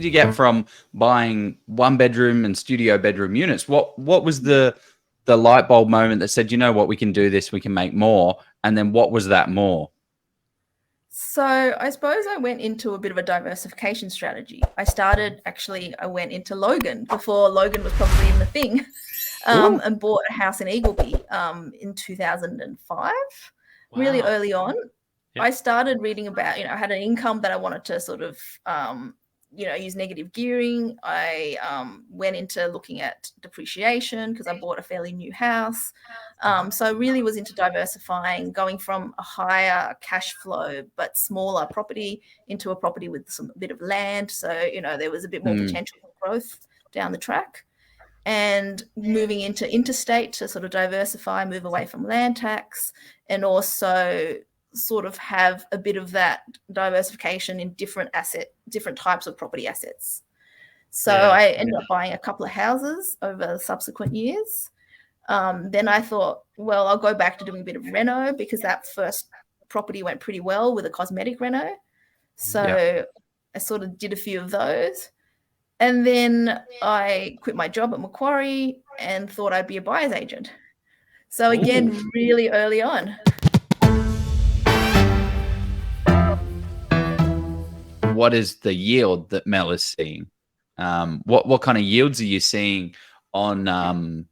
did you get from buying 1-bedroom and studio bedroom units? What was the light bulb moment that said, you know what, we can do this, we can make more? And then what was that more? So I suppose I went into a bit of a diversification strategy. I went into Logan before Logan was probably even a thing, and bought a house in Eagleby in 2005, really early on. Yep. I started reading about, I had an income that I wanted to sort of, use negative gearing. I went into looking at depreciation because I bought a fairly new house. So I really was into diversifying, going from a higher cash flow but smaller property into a property with a bit of land. So, there was a bit more potential for growth down the track. And moving into interstate to sort of diversify, move away from land tax, and also sort of have a bit of that diversification in different types of property assets. So I ended up buying a couple of houses over subsequent years. Then I thought, well, I'll go back to doing a bit of reno because that first property went pretty well with a cosmetic reno. So I sort of did a few of those. And then I quit my job at Macquarie and thought I'd be a buyer's agent. So again, really early on. What is the yield that Mel is seeing? What kind of yields are you seeing on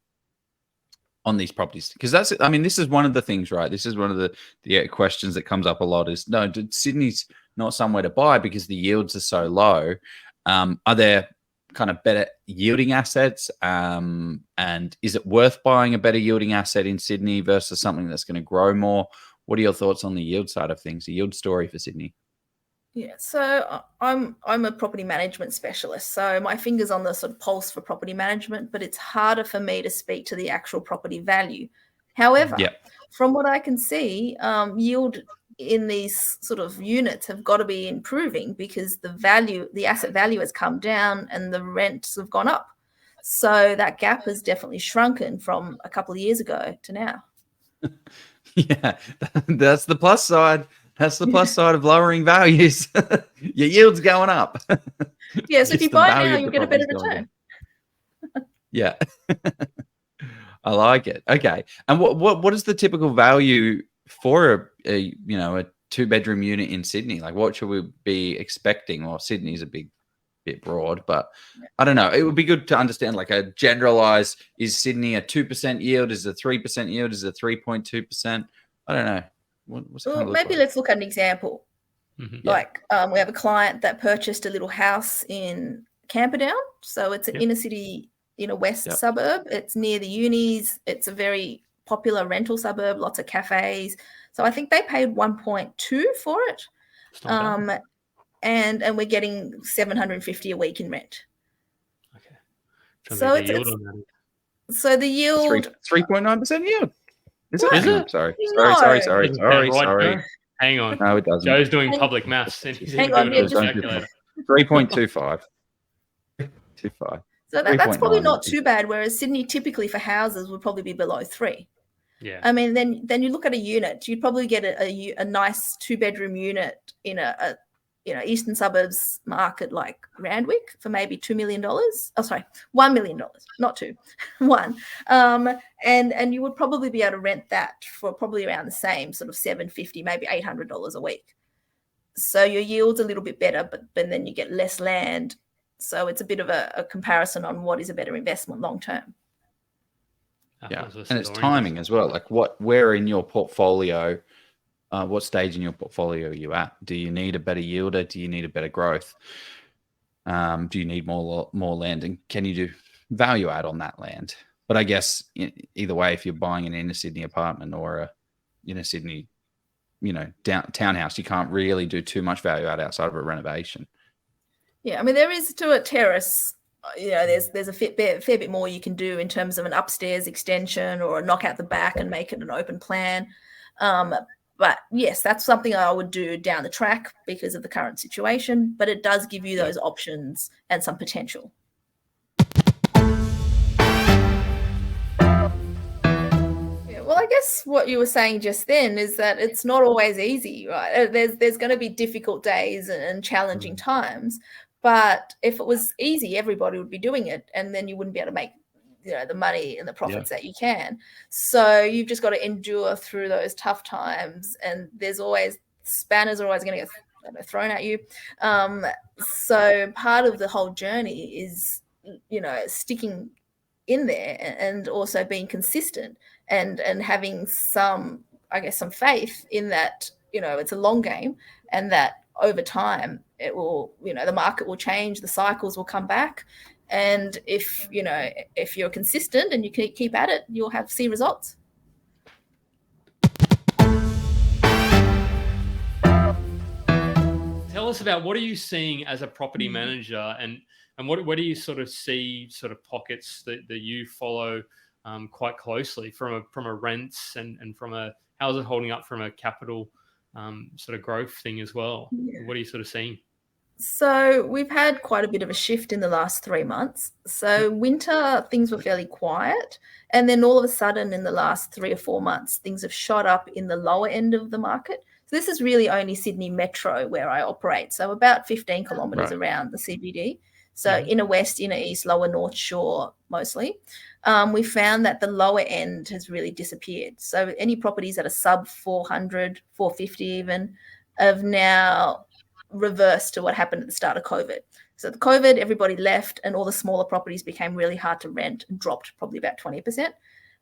these properties? Because this is one of the things, right? This is one of the questions that comes up a lot is, no, Sydney's not somewhere to buy because the yields are so low. Are there kind of better yielding assets? And is it worth buying a better yielding asset in Sydney versus something that's going to grow more? What are your thoughts on the yield side of things, the yield story for Sydney? Yeah, so I'm a property management specialist, so my finger's on the sort of pulse for property management, but it's harder for me to speak to the actual property value. However, from what I can see, yield in these sort of units have got to be improving because the asset value has come down and the rents have gone up. So that gap has definitely shrunken from a couple of years ago to now. Yeah, that's the plus side. That's the plus side of lowering values. Your yield's going up. Yeah, so if you buy now, you'll get a better return. Yeah. I like it. Okay. And what is the typical value for a 2-bedroom unit in Sydney? Like, what should we be expecting? Well, Sydney's a bit broad, but I don't know. It would be good to understand, like, a generalized, is Sydney a 2% yield? Is it a 3% yield? Is it 3.2%? I don't know. Maybe let's look at an example. Like we have a client that purchased a little house in Camperdown. So it's an inner city in a west suburb. It's near the unis. It's a very popular rental suburb, lots of cafes. So I think they paid 1.2 for it. And we're getting $750 a week in rent. Okay. So the yield 3.9% yield. Is it? Sorry. Hang on. No, it doesn't. Joe's doing public maths. And he's Hang on, doing it with a calculator. 3.25. So that's probably not too bad. Whereas Sydney, typically for houses, would probably be below 3. Yeah. I mean, then you look at a unit. You'd probably get a nice 2-bedroom unit in a eastern suburbs market like Randwick for maybe $2 million. Oh, sorry, $1 million, not 2, 1. And you would probably be able to rent that for probably around the same sort of $750, maybe $800 a week. So your yield's a little bit better, but then you get less land. So it's a bit of a comparison on what is a better investment long term. Yeah, and it's timing as well. Like where in your portfolio, what stage in your portfolio are you at? Do you need a better yielder? Do you need a better growth? Do you need more land? And can you do value add on that land? But I guess either way, if you're buying an inner Sydney apartment or a inner Sydney, townhouse, you can't really do too much value add outside of a renovation. Yeah, I mean, there is to a terrace. There's a fair bit more you can do in terms of an upstairs extension or a knock out the back and make it an open plan. But yes, that's something I would do down the track because of the current situation. But it does give you those options and some potential. Well, I guess what you were saying just then is that it's not always easy, right? There's going to be difficult days and challenging times. But if it was easy, everybody would be doing it, and then you wouldn't be able to make the money and the profits that you can. So you've just got to endure through those tough times, and there's always spanners are always going to get thrown at you. So part of the whole journey is sticking in there and also being consistent and having some faith in that it's a long game, and that over time it will the market will change, the cycles will come back. And if you're consistent and you keep at it, you'll see results. Tell us about, what are you seeing as a property manager, and what do you sort of see sort of pockets that you follow quite closely from a rents and from a, how's it holding up from a capital sort of growth thing as well? Yeah. What are you sort of seeing? So we've had quite a bit of a shift in the last 3 months. So winter, things were fairly quiet. And then all of a sudden in the last 3 or 4 months, things have shot up in the lower end of the market. So this is really only Sydney Metro where I operate. So about 15 kilometres around the CBD. So inner west, inner east, lower north shore mostly. We found that the lower end has really disappeared. So any properties that are sub 400, 450 even, have now reversed to what happened at the start of COVID. So the COVID, everybody left, and all the smaller properties became really hard to rent and dropped probably about 20%.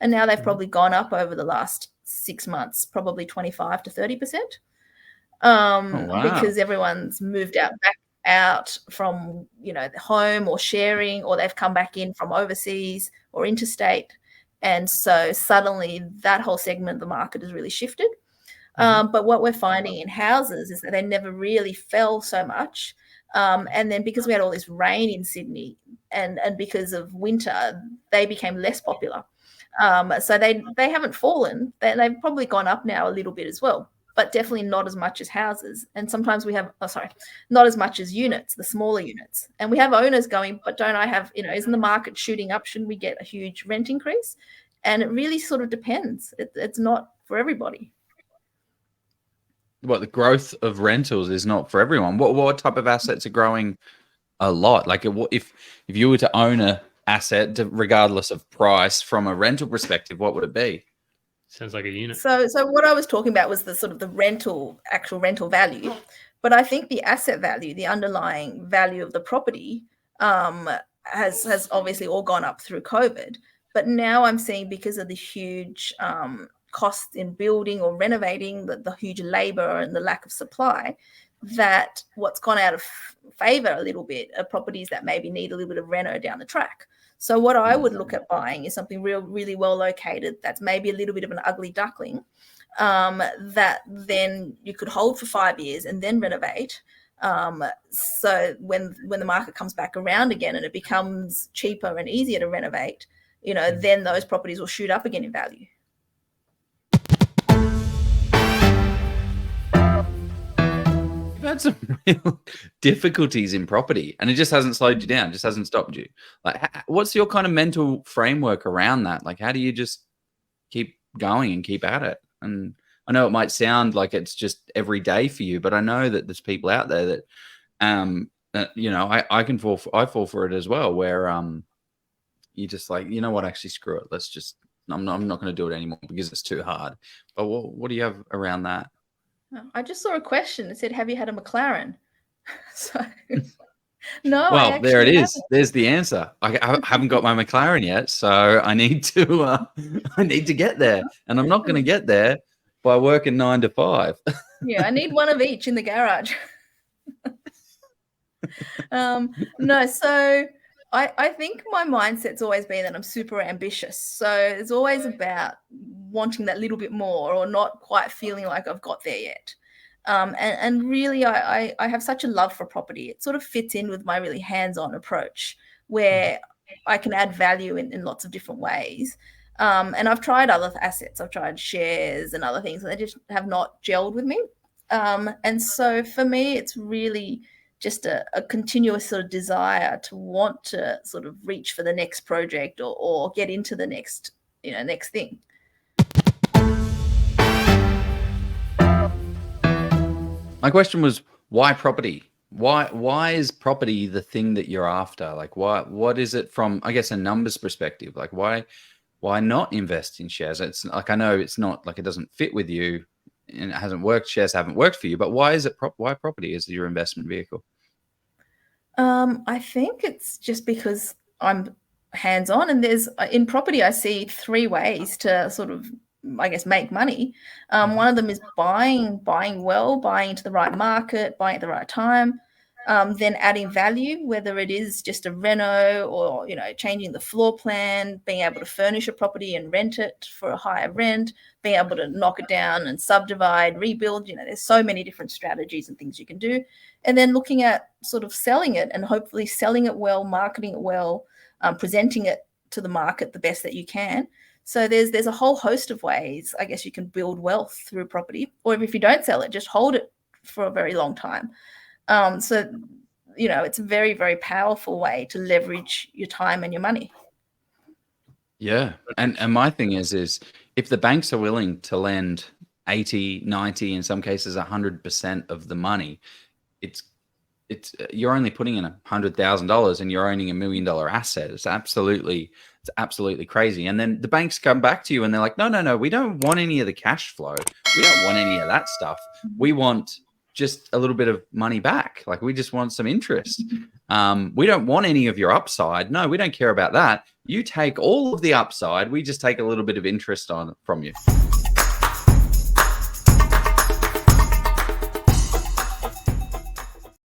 And now they've probably gone up over the last 6 months, probably 25 to 30%. Because everyone's moved back out from the home or sharing, or they've come back in from overseas or interstate, and so suddenly that whole segment of the market has really shifted. But what we're finding in houses is that they never really fell so much, and then because we had all this rain in Sydney and because of winter, they became less popular. So they haven't fallen. They've probably gone up now a little bit as well, but definitely not as much as houses. And sometimes we have, not as much as units, the smaller units. And we have owners going, but don't I have, isn't the market shooting up? Shouldn't we get a huge rent increase? And it really sort of depends. It's not for everybody. What, the growth of rentals is not for everyone. What type of assets are growing a lot? Like if you were to own a asset, regardless of price, from a rental perspective, what would it be? Sounds like a unit. So what I was talking about was the sort of the actual rental value. But I think the asset value, the underlying value of the property, has obviously all gone up through COVID. But now I'm seeing, because of the huge costs in building or renovating, the huge labor and the lack of supply, that what's gone out of favor a little bit are properties that maybe need a little bit of reno down the track. So what I would look at buying is something really well located that's maybe a little bit of an ugly duckling, that then you could hold for 5 years and then renovate. So when the market comes back around again and it becomes cheaper and easier to renovate, then those properties will shoot up again in value. You've had some real difficulties in property, and it just hasn't slowed you down, just hasn't stopped you. Like, what's your kind of mental framework around that? Like, how do you just keep going and keep at it? And I know it might sound like it's just every day for you, but I know that there's people out there that, I fall for it as well, where you just like, you know what, actually screw it. I'm not going to do it anymore because it's too hard. But what do you have around that? I just saw a question that said, have you had a McLaren? So no. Well, there it is. Haven't. There's the answer. I haven't got my McLaren yet, so I need to get there, and I'm not going to get there by working 9 to 5. Yeah, I need one of each in the garage. No, so I think my mindset's always been that I'm super ambitious. So it's always about wanting that little bit more, or not quite feeling like I've got there yet. And really, I have such a love for property. It sort of fits in with my really hands-on approach, where I can add value in lots of different ways. And I've tried other assets. I've tried shares and other things, and they just have not gelled with me. And so for me, it's really just a continuous sort of desire to want to sort of reach for the next project or get into the next thing. My question was, why property? Why is property the thing that you're after? Like, what is it from, I guess, a numbers perspective? Like, why not invest in shares? It's like, I know it's not like it doesn't fit with you and it hasn't worked. Shares haven't worked for you, but why is it why property is your investment vehicle? I think it's just because I'm hands-on, and there's in property I see three ways to sort of, I guess, make money. One of them is buying well, buying into the right market, buying at the right time, then adding value, whether it is just a reno or, you know, changing the floor plan, being able to furnish a property and rent it for a higher rent, being able to knock it down and subdivide, rebuild. You know, there's so many different strategies and things you can do. And then looking at sort of selling it and hopefully selling it well, marketing it well, presenting it to the market the best that you can. So there's a whole host of ways, I guess, you can build wealth through property. Or if you don't sell it, just hold it for a very long time. So, you know, it's a very, very powerful way to leverage your time and your money. Yeah. And my thing is if the banks are willing to lend 80, 90, in some cases 100% of the money, it's you're only putting in $100,000 and you're owning $1 million asset. It's absolutely crazy. And then the banks come back to you and they're like, no, we don't want any of the cash flow. We don't want any of that stuff. We want just a little bit of money back. Like, we just want some interest. We don't want any of your upside. No, we don't care about that. You take all of the upside. We just take a little bit of interest from you.